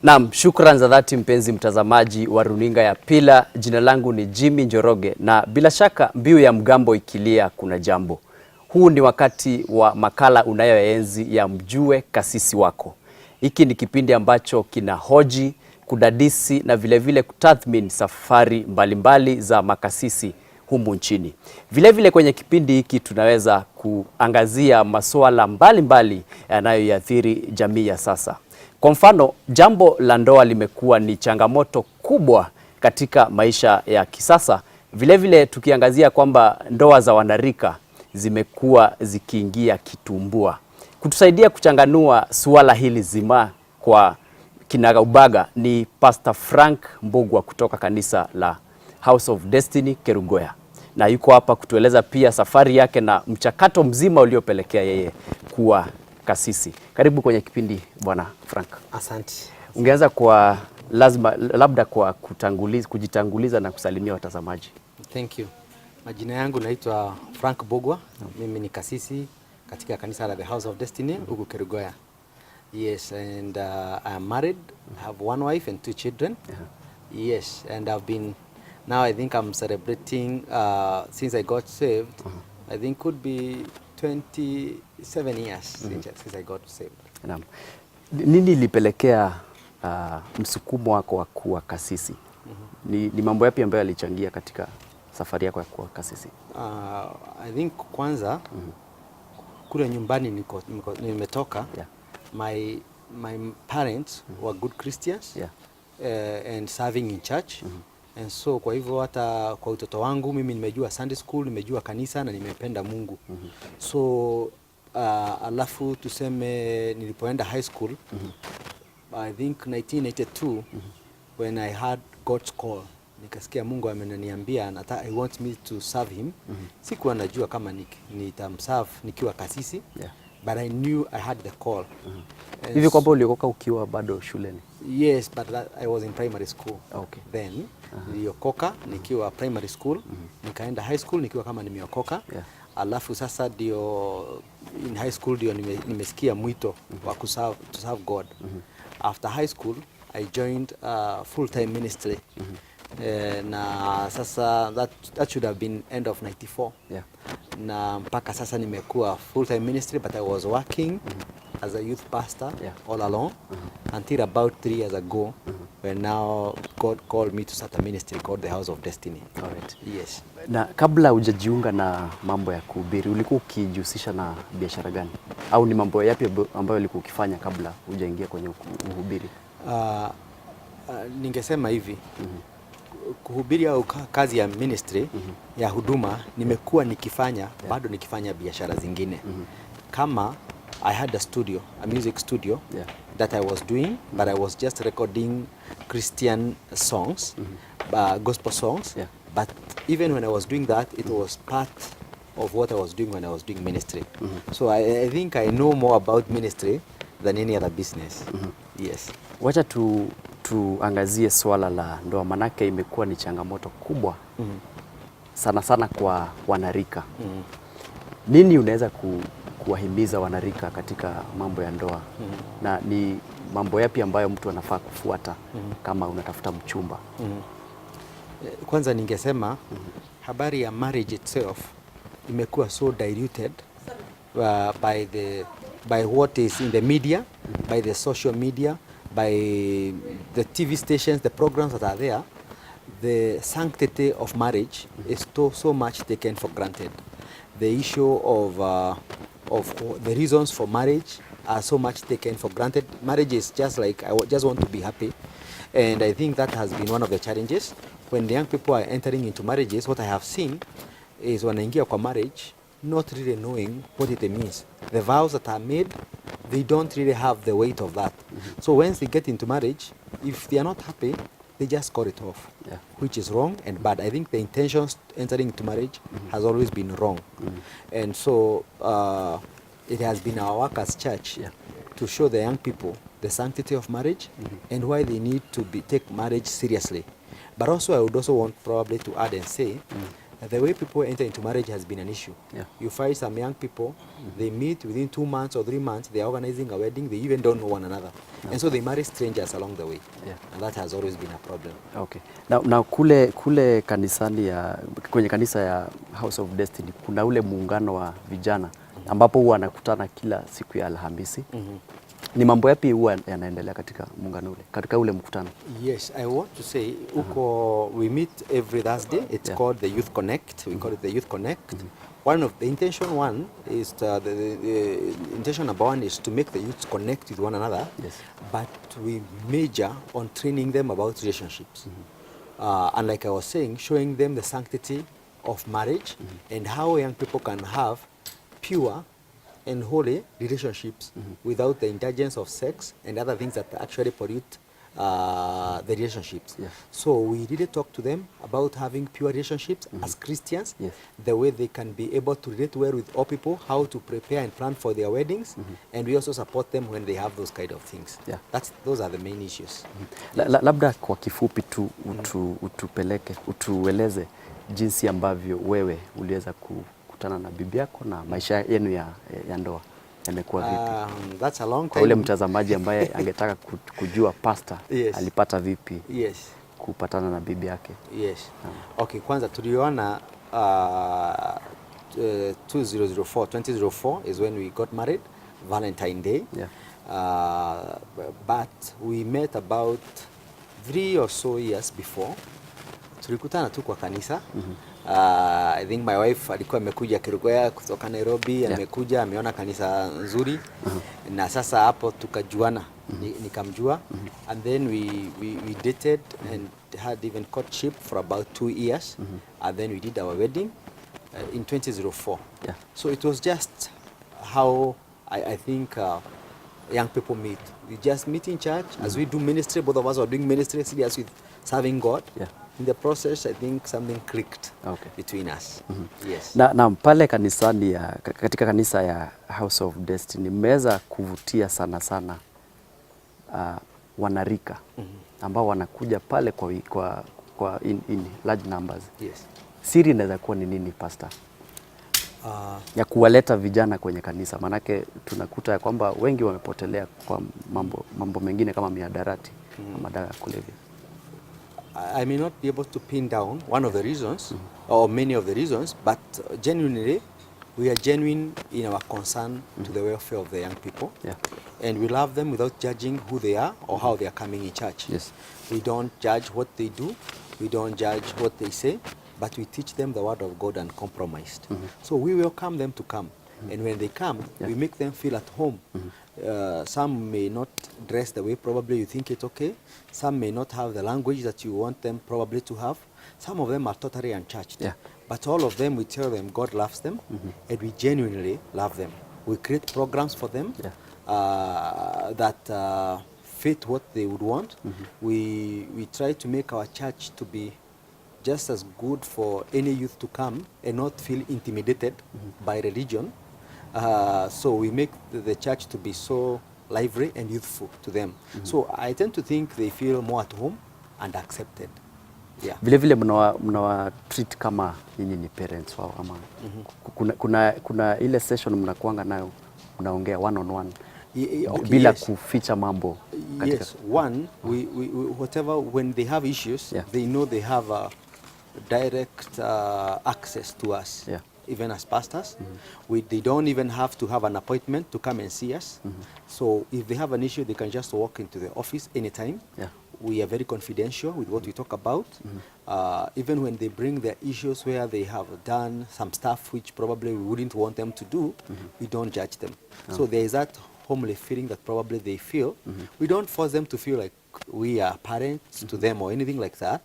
Naam, shukran za dhati mpenzi mtazamaji wa runinga ya Pila. Jina langu ni Jimmy Njoroge na bila shaka mbiu ya mgambo ikilia kuna jambo. Huu ni wakati wa makala unayoenzi ya Mjue Kasisi Wako. Hiki ni kipindi ambacho kina hoji, kudadisi na vile kutathmini safari mbalimbali za makasisi humu nchini. Vile kwenye kipindi hiki tunaweza kuangazia masuala mbalimbali yanayoathiri jamii ya sasa. Kwa mfano, jambo la ndoa limekuwa ni changamoto kubwa katika maisha ya kisasa. Vile tukiangazia kwamba ndoa za wanarika zimekuwa zikiingia kitumbua. Kutusaidia kuchanganua suala hili zima kwa kinagaubaga ni Pst Frank Mbugua kutoka kanisa la House of Destiny Kerugoya. Na yuko hapa kutueleza pia safari yake na mchakato mzima uliopelekea yeye kuwa kasisi. Karibu kwenye kipindi Bwana Frank. Asante. Ungeanza kwa labda kwa kujitanguliza na kusalimia watazamaji. Thank you. Majina yangu naitwa Frank Mbugua. Mimi ni kasisi katika kanisa la The House of Destiny huko Kerugoya. Yes, and I am married. I have one wife and two children. Yes, and now I think I'm celebrating since I got saved. I think could be 27 years since I got saved. Naam. Nini ilipelekea msukumo wako wa kuwa kasisi? Ni mambo yapi ambayo yalichangia katika safari yako ya kuwa kasisi? I think kwanza kule nyumbani nimetoka, my parents were good Christians and serving in church. And so kwa hivyo hata kwa utoto wangu mimi nimejua Sunday school, nimejua kanisa na nimependa Mungu. So alafu tuseme nilipoenda high school, I think 1982, when I had God's call, nikasikia Mungu ameniambia I want me to serve him. Sikuwa najua kama nitamserve nikiwa kasisi, but I knew I had the call. Hivi kwamba uliokoka ukiwa bado shuleni? Yes, but I was in primary school. Okay. Then niliokoka nikiwa primary school, nikaenda high school nikiwa kama nimeokoka. Alafu sasa ndio in high school ndio nimesikia mwito wa to serve God. After high school I joined full-time ministry. Na sasa that should have been end of 94. Na mpaka sasa nimekuwa full-time ministry, but I was working as a youth pastor all along until about 3 years ago when now God called me to start a ministry called the House of Destiny. Alright. Yes. Na kabla hujajiunga na mambo ya kuhubiri, ulikuwa ukijihusisha na biashara gani? Au ni mambo yapi ambayo ulikuwa ukifanya kabla hujaingia kwenye uhubiri? Ningesema hivi, kuhubiri au kazi ya ministry ya huduma nimekuwa nikifanya, bado nikifanya biashara zingine. Kama I had a music studio that I was doing, but I was just recording Christian songs, gospel songs. But even when I was doing that, it was part of what I was doing when I was doing ministry. So I think I know more about ministry than any other business. Yes. Wacha tuangazie swala la ndoa, manake imekuwa ni changamoto kubwa sana kwa wanarika. Nini unaweza kuwahimiza wanarika katika mambo ya ndoa? Na ni mambo yapi ambayo mtu anafaa kufuata kama unatafuta mchumba? Kwanza ningesema habari ya marriage itself imekuwa so diluted by what is in the media, by the social media, by the TV stations, the programs that are there. The sanctity of marriage is so much taken for granted. The issue of the reasons for marriage are so much taken for granted. Marriage is just like, I just want to be happy. And I think that has been one of the challenges. When the young people are entering into marriages, what I have seen is when they enter marriage, not really knowing what it means. The vows that are made, they don't really have the weight of that. So once they get into marriage, if they are not happy, they just cut it off, which is wrong and bad. I think the intentions entering into marriage has always been wrong. And so it has been our work as church to show the young people the sanctity of marriage and why they need to take marriage seriously. But also I would also want probably to add and say the way people enter into marriage has been an issue. Yeah. You find some young people, they meet within 2 months or 3 months, they are organizing a wedding, they even don't know one another. No. And so they marry strangers along the way. Yeah. And that has always been a problem. Okay. Now kule kanisani kwenye kanisa ya House of Destiny kuna ule muungano wa vijana ambapo huwa anakutana kila siku ya Alhamisi. Ni mambo yapi huwa yanaendelea katika muungano ule, katika ule mkutano? Yes, I want to say we meet every Thursday. It's called the Youth Connect. We call it the Youth Connect. One of the intention is the intention number one is to make the youths connect with one another. Yes. But we major on training them about relationships. And like I was saying, showing them the sanctity of marriage and how young people can have pure and holy relationships without the indulgence of sex and other things that actually pollute the relationships. Yes. So we really talk to them about having pure relationships as Christians, Yes. the way they can be able to relate well with all people, how to prepare and plan for their weddings, and we also support them when they have those kind of things. Yeah. Those are the main issues. Labda kwa kifupi tu utueleze jinsi ambavyo wewe uliweza kukutana na bibi yako na maisha yenu ya ndoa yamekuwa vipi? That's a long time. Kwa ule mtazamaji ambaye angetaka kujua pastor alipata vipi kupatana na bibi yake. Yes. Okay, kwanza tuliona 2004 is when we got married, Valentine Day. Yeah. But we met about 3 or so years before. Tulikutana tu kwa kanisa. I think my wife alikuwa amekuja Kirugaya kutoka Nairobi, amekuja ameona kanisa nzuri na sasa hapo tukajuana, nikamjua and then we dated and had even courtship for about 2 years and then we did our wedding in 2004. Yeah. So it was just how I think young people meet. We just meet in church as we do ministry. Both of us are doing ministry serious with serving God. Yeah. In the process, I think something clicked between us. Yes. Na pale kanisani katika kanisa ya House of Destiny mmeweza kuvutia sana wanarika ambao wanakuja pale kwa in large numbers. Yes. Siri inaweza kuwa ni nini pastor? Ya kuwaleta vijana kwenye kanisa, manake tunakuta ya kwamba wengi wamepotelea kwa mambo mengine kama mihadarati na madawa ya kulevya. I may not be able to pin down one of the reasons or many of the reasons, but genuinely we are genuine in our concern to the welfare of the young people. Yeah. And we love them without judging who they are or how they are coming in church. Yes. We don't judge what they do, we don't judge what they say, but we teach them the word of God uncompromised. So we welcome them to come. And when they come, we make them feel at home. Some may not dress the way probably you think it's okay. Some may not have the language that you want them probably to have. Some of them are totally unchurched. Yeah. But all of them, we tell them God loves them and we genuinely love them. We create programs for them that fit what they would want. We try to make our church to be just as good for any youth to come and not feel intimidated by religion. So we make the church to be so lively and youthful to them. So I tend to think they feel more at home and accepted. Yeah. Vile mnawa treat kama nyinyi ni parents wao ama kuna ile session mnakuanga nayo mnaongea one on one bila kuficha mambo katika. Yes, one we whatever when they have issues they know they have a direct access to us. Yeah. Even as pastors, they don't even have to have an appointment to come and see us. So if they have an issue, they can just walk into the office anytime. Yeah. We are very confidential with what we talk about. Even when they bring their issues where they have done some stuff which probably we wouldn't want them to do, we don't judge them. So there is that homely feeling that probably they feel. We don't force them to feel like we are parents to them or anything like that.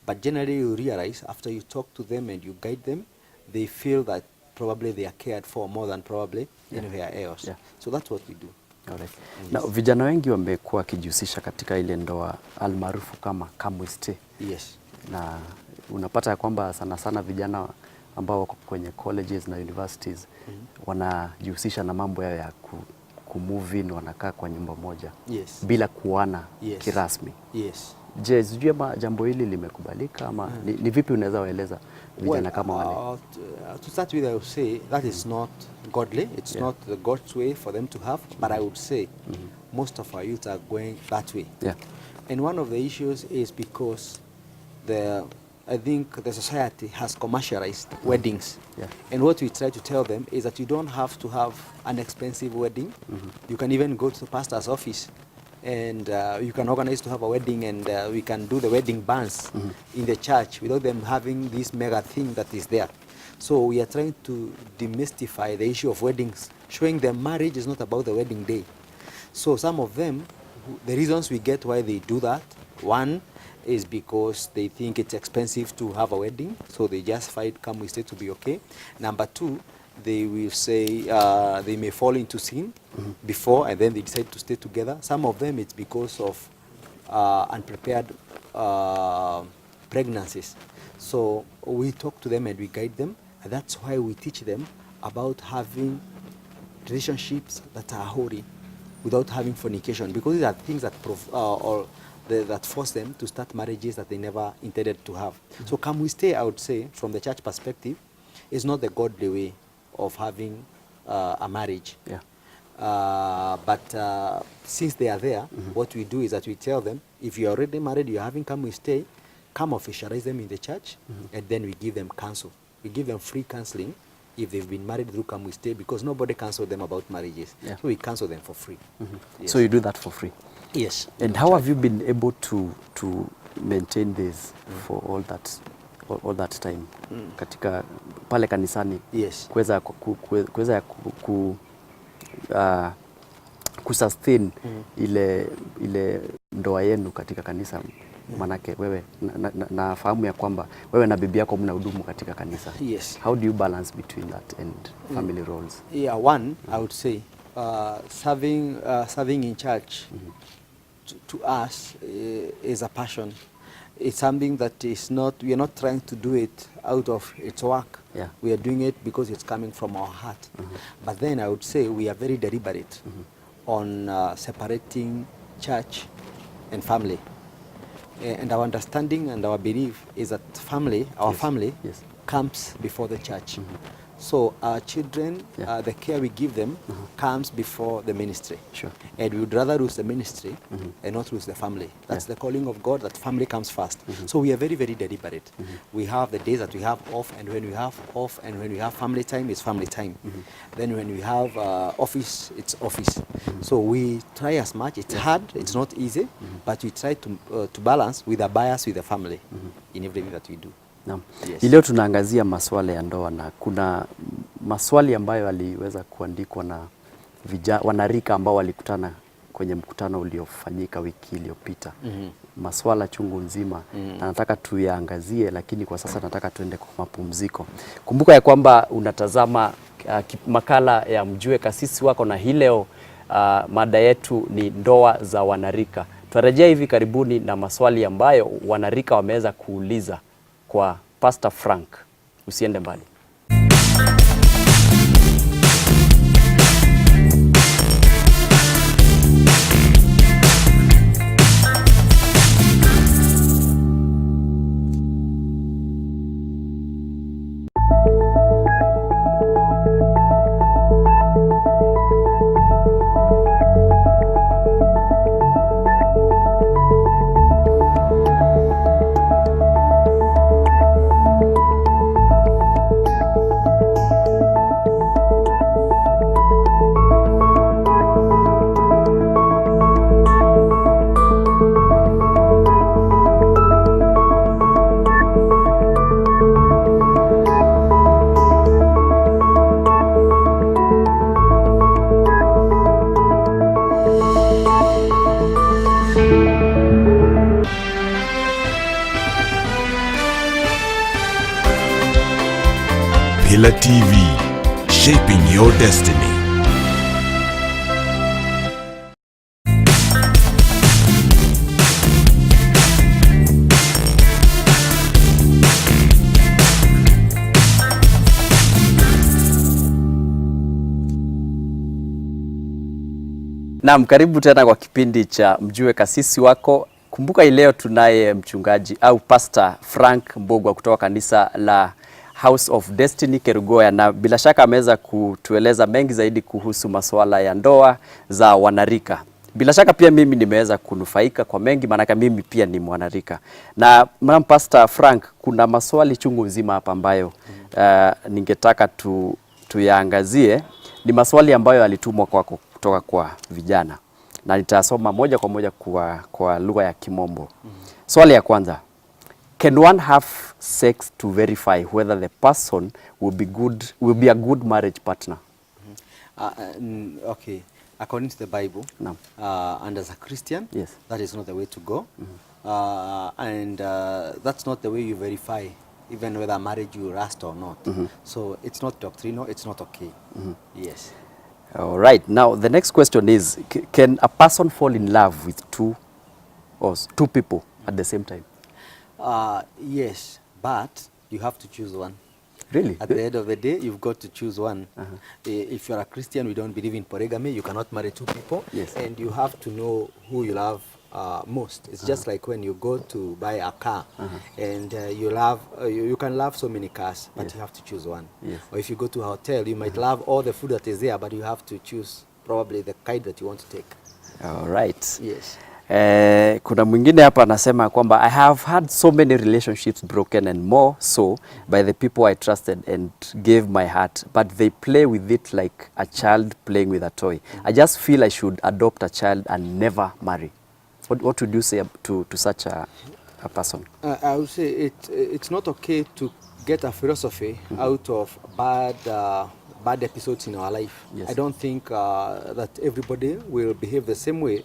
But generally you realize after you talk to them and you guide them, they feel that probably they are cared for more than probably anywhere else. Yeah. So that's what we do. Alright. Na vijana wengi wamekuwa wakijihusisha katika ile ndoa almaarufu kama kamwiste. Yes. Na unapata ya kwamba sana vijana ambao wako kwenye colleges na universities wanajihusisha na mambo yao ya kumove in, wanakaa kwa nyumba moja bila kuana kirasmi. Yes. Je, sijui ama jambo hili limekubalika ama ni vipi unaweza waeleza vijana kama wale? To start with, I would say that is not godly. It's not the God's way for them to have. But I would say most of our youth are going that way. Yeah. And one of the issues is because I think the society has commercialized weddings. Yeah. And what we try to tell them is that you don't have to have an expensive wedding. You can even go to the pastor's office and you can organize to have a wedding, and we can do the wedding bands in the church without them having this mega thing that is there. So we are trying to demystify the issue of weddings, showing them marriage is not about the wedding day. So some of them, the reasons we get why they do that, one is because they think it's expensive to have a wedding, so they just fight, come we stay to be okay. Number two, they will say they may fall into sin before and then they decide to stay together. Some of them it's because of unprepared pregnancies. So we talk to them and we guide them, and that's why we teach them about having relationships that are holy without having fornication, because these are things that that force them to start marriages that they never intended to have. So come we stay, I would say, from the church perspective, is not the godly way of having a marriage. Yeah. But since they are there, what we do is that we tell them, if you're already married, you're having come we stay, come officialize them in the church, and then we give them counsel. We give them free counseling if they've been married through come we stay, because nobody counsel them about marriages. Yeah. So we counsel them for free. Yes. So you do that for free? Yes. And how have you been able to maintain this for all that time katika pale kanisani? Yes. Kuweza kusustain ile ndoa yenu katika kanisa, manake wewe nafahamu ya kwamba wewe na bibi yako mnahudumu katika kanisa. Yes. How do you balance between that and family roles? Yeah, one, I would say serving in church to us is a passion. It's something that is not, we are not trying to do it out of its work. Yeah. We are doing it because it's coming from our heart. But then I would say we are very deliberate on separating church and family. And our understanding and our belief is that family, our family, comes before the church. So our children, the care we give them comes before the ministry. Sure. And we would rather lose the ministry and not lose the family. That's the calling of God, that family comes first. So we are very, very deliberate. We have the days that we have off, and when we have off and when we have family time, it's family time. Then when we have office, it's office. So we try as much. It's hard, it's not easy, but we try to balance with a bias with the family in everything that we do. Naam. Yes. Leo tunaangazia masuala ya ndoa, na kuna maswali ambayo yaliweza kuandikwa na wanarika ambao walikutana kwenye mkutano uliofanyika wiki iliyopita. Maswala chungu nzima na nataka tuyaangazie, lakini kwa sasa nataka tuende kwa mapumziko. Kumbuka ya kwamba unatazama makala ya Mjue Kasisi Wako, na hii leo mada yetu ni ndoa za wanarika. Tutarejea hivi karibuni na maswali ambayo wanarika wameweza kuuliza kwa Pst Frank. Usiende mbali. Pillar TV, shaping your destiny. Naam, karibu tena kwa kipindi cha Mjue Kasisi Wako. Kumbuka ileo tunaye mchungaji au Pst Frank Mbugua kutoka kanisa la House of Destiny Kerugoya, na bila shaka ameweza kutueleza mengi zaidi kuhusu masuala ya ndoa za wanarika. Bila shaka pia mimi nimeweza kunufaika kwa mengi, maana mimi pia ni mwanarika. Na Pst Frank, kuna maswali chungu nzima hapa ambayo ningetaka tuyaangazie. Ni maswali ambayo yalitumwa kwako kutoka kwa vijana, na nitasoma moja kwa moja kwa lugha ya Kimombo. Swali ya kwanza: can one have sex to verify whether the person will be a good marriage partner? Okay, according to the Bible, No. And as a Christian, Yes. that is not the way to go. And that's not the way you verify even whether marriage will last or not. So it's not doctrinal, it's not okay. Yes. All right. Now the next question is, can a person fall in love with two people at the same time? Yes, but you have to choose one. Really? At the end of the day, you've got to choose one. If you're a Christian, we don't believe in polygamy. You cannot marry two people. Yes. And you have to know who you love most. It's just like when you go to buy a car, and you can love so many cars, but Yes. you have to choose one. Yes. Or if you go to a hotel, you might love all the food that is there, but you have to choose probably the kind that you want to take. All right. Yes. Kuna mwingine hapa anasema kwamba I have had so many relationships broken and more so by the people I trusted and gave my heart, but they play with it like a child playing with a toy. I just feel I should adopt a child and never marry. What would you say to such a person? I would say it's not okay to get a philosophy out of bad episodes in our life. Yes. I don't think that everybody will behave the same way,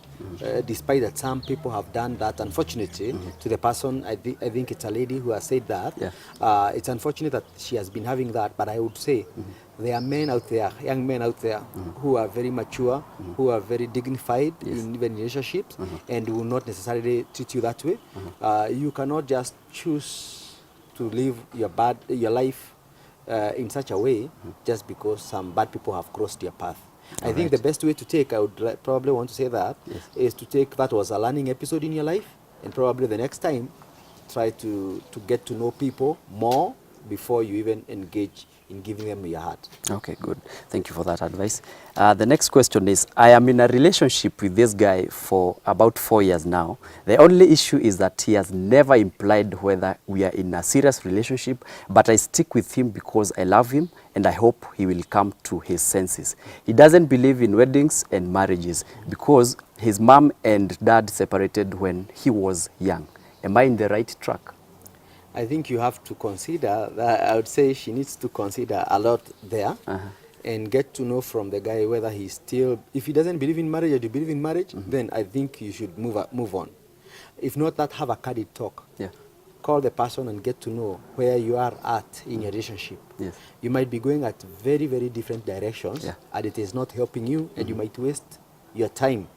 despite that some people have done that. Unfortunately, to the person, I think it's a lady who has said that. Yeah. It's unfortunate that she has been having that, but I would say there are men out there, young men out there, who are very mature, who are very dignified in even relationships, and will not necessarily treat you that way. You cannot just choose to live your life in such a way just because some bad people have crossed your path. I think the best way to take, I would probably want to say that, is to take that was a learning episode in your life, and probably the next time try to get to know people more before you even engage in giving them your heart. Okay, good. Thank you for that advice. The next question is, I am in a relationship with this guy for about 4 years now. The only issue is that he has never implied whether we are in a serious relationship, but I stick with him because I love him and I hope he will come to his senses. He doesn't believe in weddings and marriages because his mom and dad separated when he was young. Am I in the right track? I think you have to consider that. I would say she needs to consider a lot there and get to know from the guy whether he's still, if he doesn't believe in marriage or you believe in marriage, then I think you should move on. If not that, have a candid talk. Yeah. Call the person and get to know where you are at in your relationship. Yes. You might be going at very, very different directions, and it is not helping you, and you might waste your time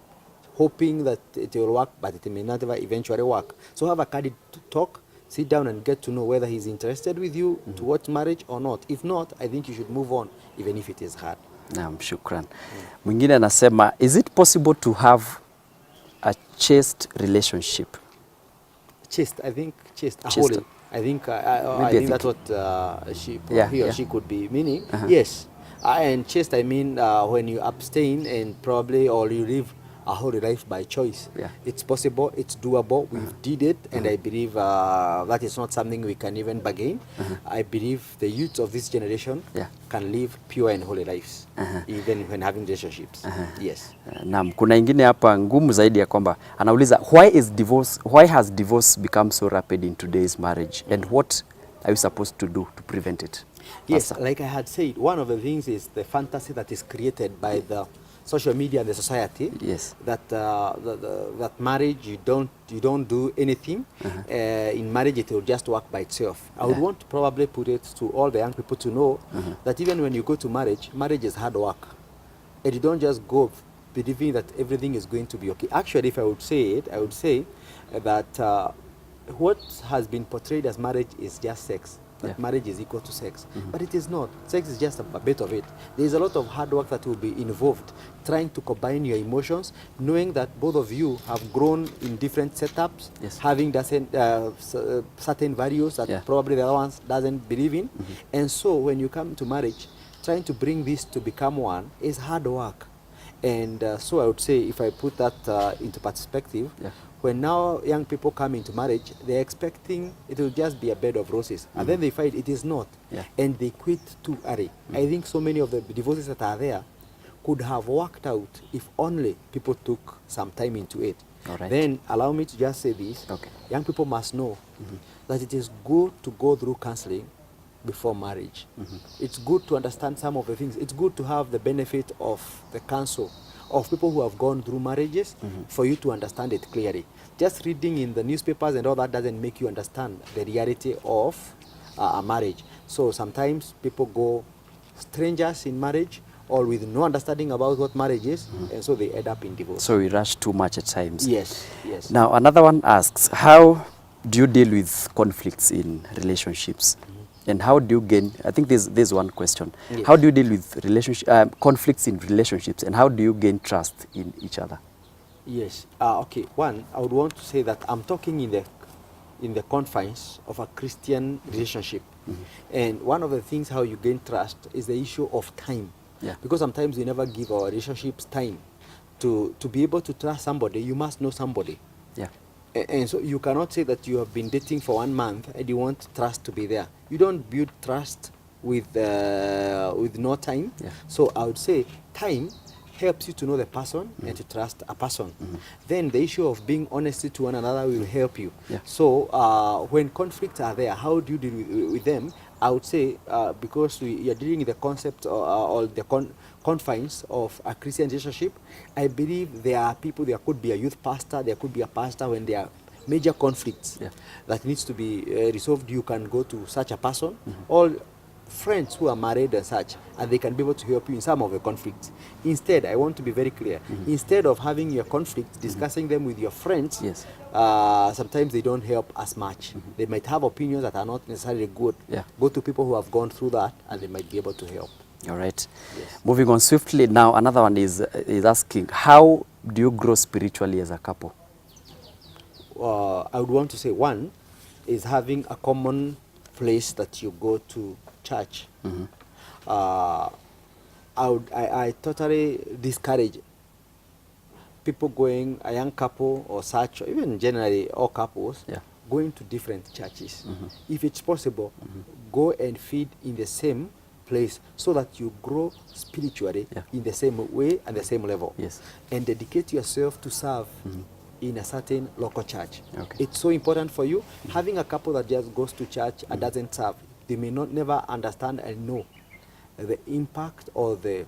hoping that it will work, but it may not eventually work. So have a candid talk. Sit down and get to know whether he's interested with you towards marriage or not. If not, I think you should move on, even if it is hard. Naam, shukran. Mwingine anasema, is it possible to have a chaste relationship? Chaste, I think chaste. Chaste. I think that's what he or she could be meaning. Yes, and chaste, I mean when you abstain and probably or you live a holy life by choice. Yeah. It's possible, it's doable, we did it, and I believe that is not something we can even bargain. I believe the youth of this generation can live pure and holy lives, even when having relationships. Yes. Naam, kuna ingine hapa ngumu zaidi ya kwamba anauliza, why has divorce become so rapid in today's marriage, and what are we supposed to do to prevent it? Yes, like I had said, one of the things is the fantasy that is created by the social media and the society. Yes. That that marriage, you don't do anything. In marriage, it will just work by itself. I would want to probably put it to all the young people to know that even when you go to marriage is hard work, and you don't just go believing that everything is going to be okay. Actually, if I would say it, I would say that what has been portrayed as marriage is just sex. that Yeah. marriage is equal to sex. But it is not. Sex is just a bit of it. There is a lot of hard work that will be involved, trying to combine your emotions, knowing that both of you have grown in different setups, Yes. having certain values that Yeah. probably the other one doesn't believe in. And so when you come to marriage, trying to bring this to become one is hard work. And so I would say, if I put that into perspective, Yeah. when now young people come into marriage, they're expecting it will just be a bed of roses. And then they find it is not. Yeah. And they quit too early. I think so many of the divorces that are there could have worked out if only people took some time into it. All right. Then allow me to just say this. Okay. Young people must know that it is good to go through counseling before marriage. It's good to understand some of the things. It's good to have the benefit of the counsel of people who have gone through marriages for you to understand it clearly. Just reading in the newspapers and all that doesn't make you understand the reality of a marriage. So sometimes people go strangers in marriage or with no understanding about what marriage is, and so they end up in divorce. So we rush too much at times. Yes, yes. Now, another one asks, how do you deal with conflicts in relationships? And how do you gain, I think there's one question. Yes. How do you deal with conflicts in relationships, and how do you gain trust in each other? Yes. Okay. One, I would want to say that I'm talking in the confines of a Christian relationship, and one of the things how you gain trust is the issue of time. Yeah. Because sometimes we never give our relationships time. To be able to trust somebody, you must know somebody. Yeah. And so you cannot say that you have been dating for 1 month and you want trust to be there. You don't build trust with no time. Yeah. So I would say time helps you to know the person and to trust a person. Then the issue of being honest to one another will help you. Yeah. So when conflicts are there, how do you deal with them? I would say because we are dealing with the concept or the confines of a Christian relationship, I believe there are people, there could be a youth pastor, there could be a pastor when there are major conflicts that needs to be resolved. You can go to such a person, all friends who are married and such, and they can be able to help you in some of the conflicts. Instead, I want to be very clear, instead of having your conflicts, discussing them with your friends, Yes. sometimes they don't help as much. They might have opinions that are not necessarily good. Yeah. Go to people who have gone through that and they might be able to help. All right. Yes. Moving on swiftly now, another one is asking, how do you grow spiritually as a couple? I would want to say one is having a common place that you go to church. I totally discourage people going, a young couple or such, or even generally all couples, going to different churches. If it's possible, go and feed in the same place so that you grow spiritually in the same way and the same level. Yes. And dedicate yourself to serve in a certain local church. Okay. It's so important for you. Having a couple that just goes to church and doesn't serve, they may not never understand and know the impact or the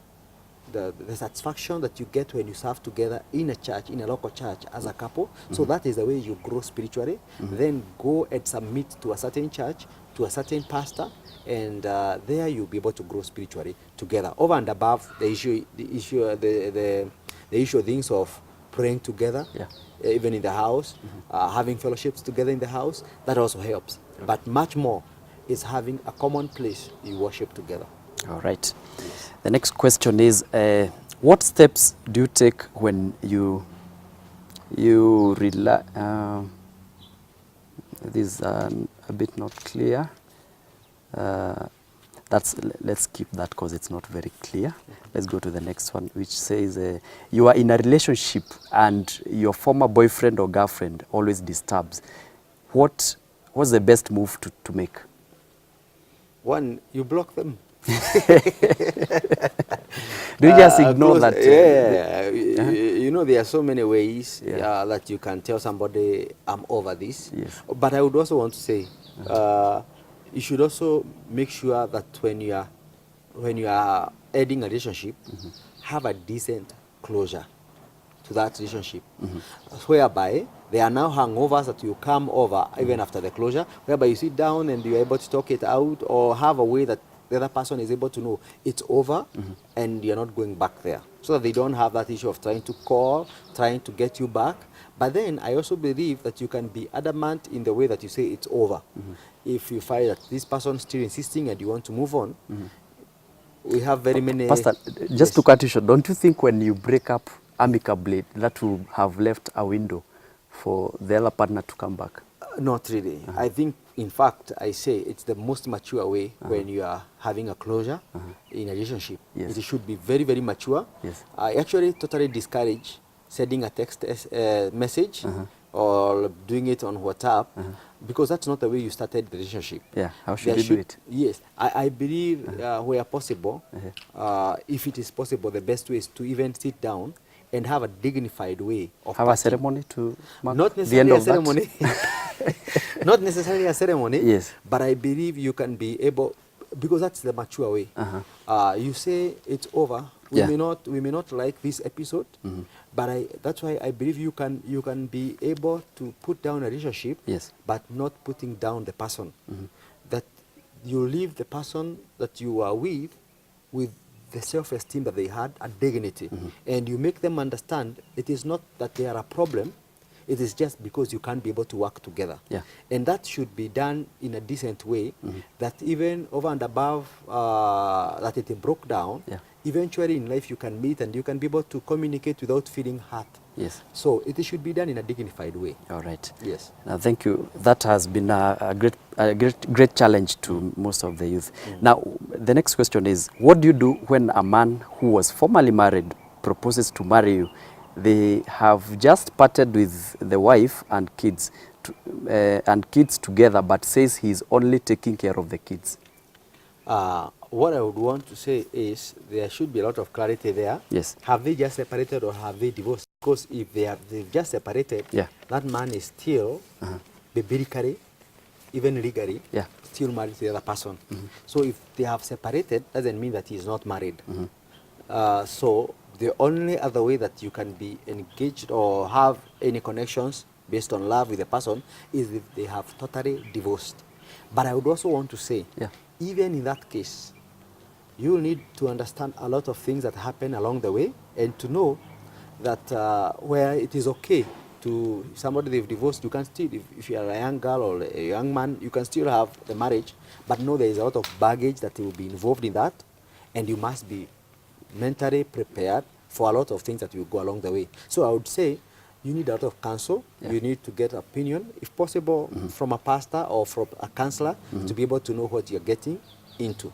satisfaction that you get when you serve together in a church, in a local church as a couple. So that is the way you grow spiritually. Then go and submit to a certain church, to a certain pastor, and there you'll be able to grow spiritually together. Over and above the issue of things of praying together, even in the house, having fellowships together in the house, that also helps. But much more is having a common place you worship together. All right. The next question is, what steps do you take when you rely? This is a bit not clear. Let's keep that because it's not very clear. Let's go to the next one, which says you are in a relationship and your former boyfriend or girlfriend always disturbs. What's the best move to make? One, you block them. Do you just ignore that? You know, there are so many ways that you can tell somebody, I'm over this. Yes. But I would also want to say, you should also make sure that when you are ending a relationship, have a decent closure to that relationship, whereby there are now hangovers that you come over even after the closure, whereby you sit down and you're able to talk it out or have a way that the other person is able to know it's over and you're not going back there. So that they don't have that issue of trying to call, trying to get you back. But then I also believe that you can be adamant in the way that you say it's over. If you find that this person is still insisting and you want to move on, we have very many... Pastor, just to cut you short, don't you think when you break up amicably, that will have left a window for the other partner to come back? Not really. I think, in fact, I say it's the most mature way when you are having a closure in a relationship. Yes. It should be very, very mature. Yes. I actually totally discourage sending a text message or doing it on WhatsApp because that's not the way you started the relationship. Yeah, how should you do it? Yes, I believe where possible, if it is possible, the best way is to even sit down and have a dignified way of have a ceremony to mark not the end necessarily a of ceremony. Not necessarily a ceremony. Yes. But I believe you can be able, because that's the mature way. You say it's over. We may not like this episode, but that's why I believe you can be able to put down a relationship, but not putting down the person. That you leave the person that you are with the self-esteem that they had and dignity, and you make them understand it is not that they are a problem. It is just because you can't be able to work together. And that should be done in a decent way, that even over and above that it broke down, eventually in life you can meet and you can be able to communicate without feeling hurt. So it should be done in a dignified way. All right. Yes. Thank you. That has been a great challenge to most of the youth. Now, the next question is, what do you do when a man who was formerly married proposes to marry you? They have just parted with the wife and kids together, but says he's only taking care of the kids. What I would want to say is there should be a lot of clarity there. Yes. Have they just separated or have they divorced? Because if they've just separated, that man is still biblically, even legally, still married to the other person. So if they have separated, doesn't mean that he is not married. So the only other way that you can be engaged or have any connections based on love with the person is if they have totally divorced. But I would also want to say, even in that case, you need to understand a lot of things that happen along the way and to know that where it is okay to somebody they've divorced, you can still, if you are a young girl or a young man, you can still have the marriage, but know there is a lot of baggage that will be involved in that, and you must be mentally prepared for a lot of things that will go along the way. So I would say you need a lot of counsel. You need to get opinion, if possible, from a pastor or from a counselor to be able to know what you're getting into.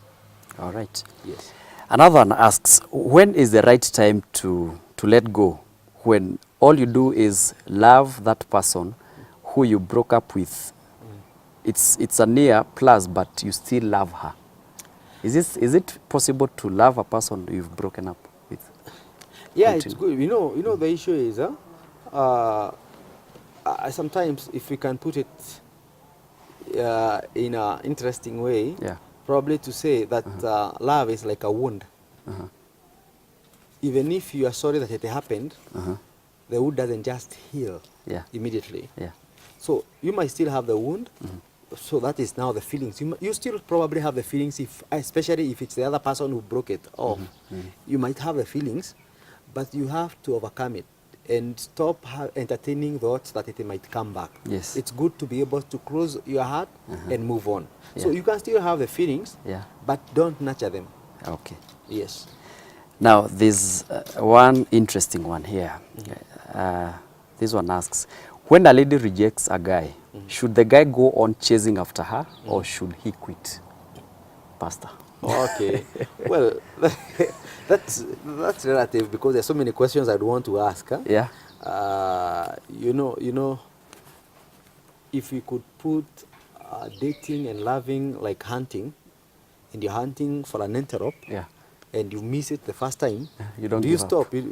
All right. Yes. Another one asks, when is the right time to let go? When all you do is love that person who you broke up with. It's a near plus, but you still love her. Is it possible to love a person you've broken up with? Yeah, it's good. You know the issue is, sometimes if we can put it in an interesting way, probably to say that love is like a wound. Even if you are sorry that it happened, the wound doesn't just heal immediately. So you might still have the wound. So that is now the feelings. You still probably have the feelings, especially if it's the other person who broke it off. You might have the feelings, but you have to overcome it and stop entertaining thoughts that it might come back. It's good to be able to close your heart and move on. So you can still have the feelings, but don't nurture them. Okay. Yes. Now, there's one interesting one here. This one asks, when a lady rejects a guy, should the guy go on chasing after her or should he quit? Pastor. Okay. Well, that's relative because there's so many questions I'd want to ask. You know, if we could put dating and loving like hunting, and you're hunting for an antelope, and you miss it the first time, you don't do give you stop? up. You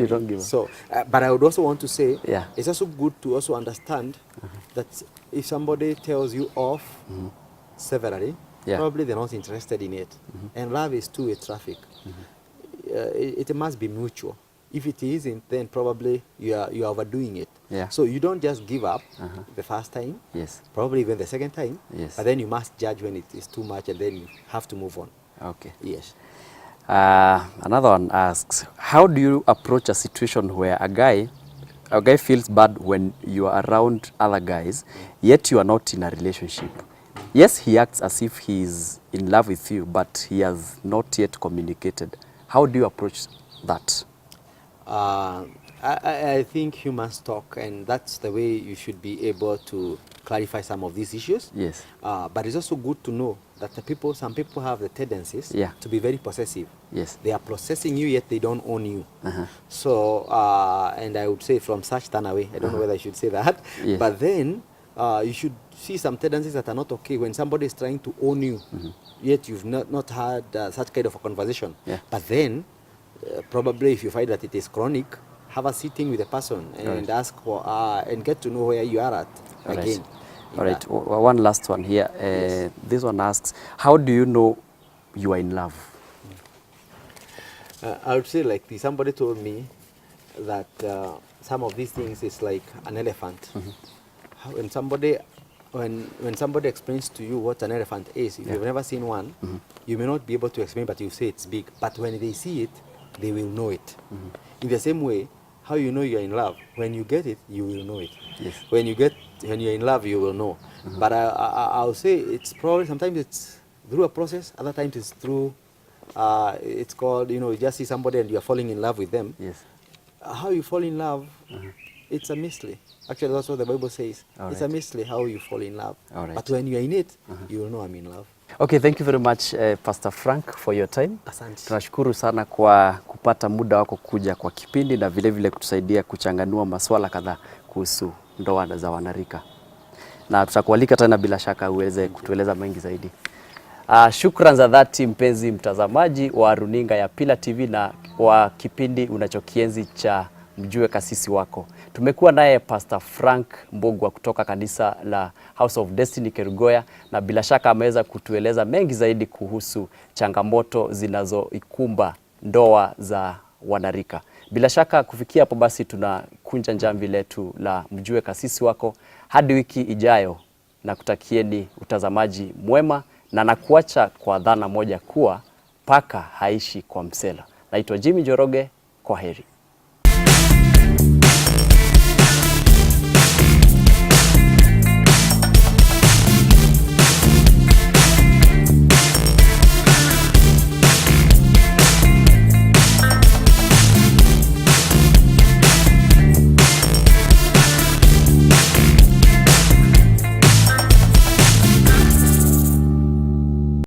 don't give up. So, but I would also want to say, it's also good to also understand that if somebody tells you off severally, probably they're not interested in it. And love is two-way traffic. It must be mutual. If it isn't, then probably you are overdoing it. So you don't just give up the first time, probably even the second time, but then you must judge when it is too much and then you have to move on. Okay. Yes. Another one asks, how do you approach a situation where a guy feels bad when you are around other guys, yet you are not in a relationship? Yes, he acts as if he is in love with you, but he has not yet communicated. How do you approach that? I think humans talk, and that's the way you should be able to clarify some of these issues. Yes. But it's also good to know that some people have the tendencies Yeah. to be very possessive. Yes. They are possessing you, yet they don't own you. So, and I would say from such turn away. I don't know whether I should say that. Yes. But then you should see some tendencies that are not okay when somebody is trying to own you, yet you've not had such kind of a conversation. Yeah. But then, probably if you find that it is chronic, have a sitting with the person and ask for, and get to know where you are at again. All right. One last one here. Yes. This one asks, how do you know you are in love? I would say like this. Somebody told me that some of these things is like an elephant. When somebody explains to you what an elephant is, if you've never seen one, you may not be able to explain, but you say it's big. But when they see it, they will know it. In the same way, how you know you're in love? When you get it, you will know it. Yes. When you're in love, you will know. But I'll say it's probably sometimes it's through a process. Other times it's through it's called, you just see somebody and you're falling in love with them. Yes. How you fall in love, it's a mystery. Actually, that's what the Bible says. It's a mystery how you fall in love. But when you're in it, you will know I'm in love. Okay, thank you very much Pastor Frank for your time. Asante. Tunashukuru sana kwa kupata muda wako kuja kwa kipindi na vile kutusaidia kuchanganua masuala kadhaa kuhusu ndoa za wanarika. Na tutakualika tena bila shaka uweze kutueleza mengi zaidi. Shukran za dhati mpenzi mtazamaji wa runinga ya Pillar TV na wa kipindi unachokienzi cha Mjue Kasisi Wako. Tumekuwa naye Pst Frank Mbugua kutoka kanisa la House of Destiny Kerugoya, na bila shaka ameweza kutueleza mengi zaidi kuhusu changamoto zinazoikumba ndoa za wanarika. Bila shaka kufikia hapo basi tunakunja jamvi letu la Mjue Kasisi Wako hadi wiki ijayo, na kutakieni utazamaji mwema, na nakuacha kwa dhana moja kuwa paka haishi kwa msela. Naitwa Jimmy Njoroge, kwa heri.